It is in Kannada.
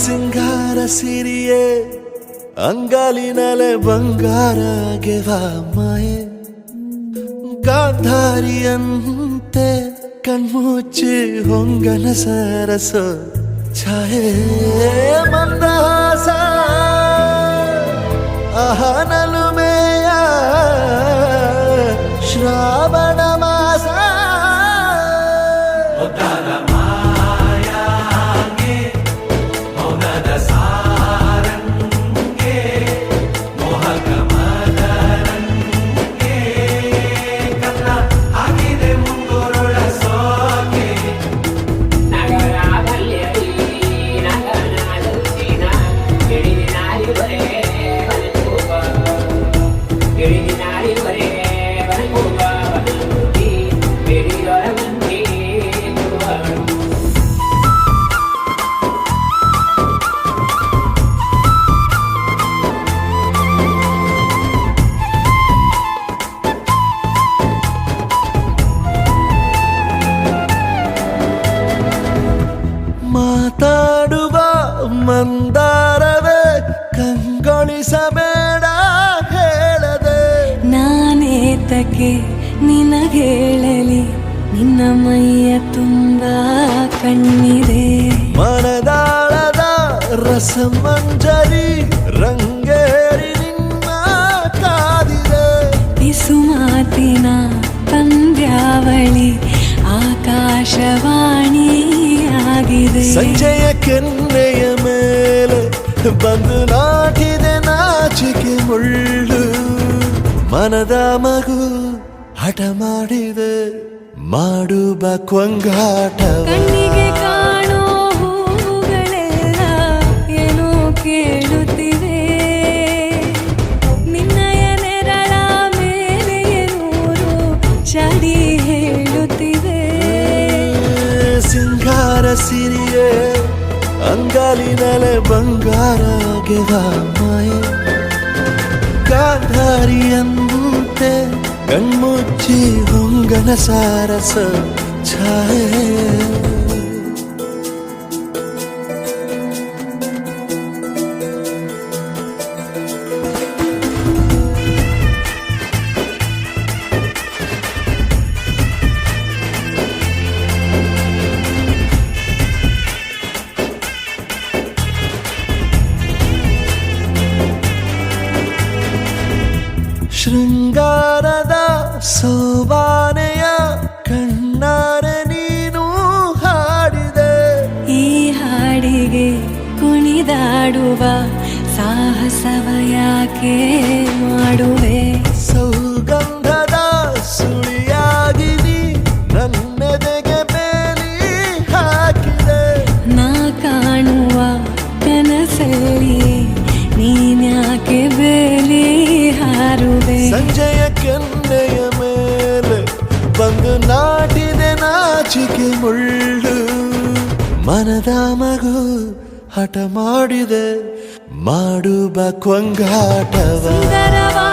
ಸಿಂಗಾರ ಸಿರಿಯೇ ಅಂಗಾಲಿನಲೆ ಬಂಗಾರ ಗೆವ ಮಾಯೆ ಗಾಂಧಾರಿಯಂತೆ ಕಣ್ಮುಚ್ಚಿ ಹೊಂಗನ ಸರಸ ಛಾಯೆ ಮಂದಹಾಸ ಅಹನಲುಮೆಯ ಶ್ರಾವಣ ಮಾಸ ಮಾತಾಡುವ ಮಂದಾರವೇ ಕಂಗೊಳಿಸಬೇಡ ಹೇಳದೆ ನಾನೇತಕ್ಕೆ ನಿನಗೇಳಲಿ ನಿನ್ನ ಮೈಯ ತುಂಬ ಕಣ್ಣಿದೆ ಮನದಾಳದ ರಸಮಂಜರಿ ರಂಗೇರಿ ನಿನ್ನ ಕಾದಿದೆ ಬಿಸು ಮಾತಿನ ಪಂದ್ಯಾವಳಿ ಆಕಾಶವಾಣಿಯಾಗಿದೆ ಸಂಜೆಯ ಕೆನ್ನೆಯ ಮೇಲೆ ಬಂದು ನಾಟಿದೆ ನಾಚಿಕೆ ಮುಳ್ಳು ಮನದ ಮಗು ಹಠ ಮಾಡಿದೆ ಮಾಡುವ ಕೊಂಗಾಟವ ಕಣ್ಣಿಗೆ ಕಾಣೋ ಹೂಗಳೆಲ್ಲ ಏನೋ ಕೇಳುತ್ತಿವೆ ನಿನ್ನಯ ನೆರಳ ಮೇಲೆ ನೂರು ಚಡಿ ಹೇಳುತ್ತಿವೆ ಸಿಂಗಾರ ಸಿರಿಯೇ ಅಂಗಾಲಿನಲೆ ಬಂಗಾರ ಗೆವ ಮಾಯೆ ಗಾಂಧಾರಿಯಂತೆ ಕಣ್ಮುಚ್ಚಿ ಹೊಂಗನ ಸಾರಸ ಛಾಯೆ ಶೃಂಗಾರದ ಸೋಬಾನೆಯ ಕಣ್ಣಾರೆ ನೀನು ಹಾಡಿದೆ ಈ ಹಾಡಿಗೆ ಕುಣಿದಾಡುವ ಸಾಹಸವ ಯಾಕೆ ಮಾಡುವೆ ಸೌಗಂಧದ ಸುಳಿಯಾಗಿ ನೀ ನನ್ನೆದೆಗೆ ಬೇಲಿ ಹಾಕಿದೆ ನಾ ಕಾಣುವ ಕನಸಲ್ಲಿ ನೀನ್ಯಾಕೆ ಬೇಲಿ ಹಾರುವೆ ಸಂಜೆಯ ಕೆನ್ನೆಯ ಮೇಲೆ ಬಂದು ನಾಟಿದೆ ನಾಚಿಕೆ ಮುಳ್ಳು ಮನದ ಮಗು ಹಠ ಮಾಡಿದೆ ಮಾಡುವ ಕೊಂಗಾಟವ ಸುಂದರವಾ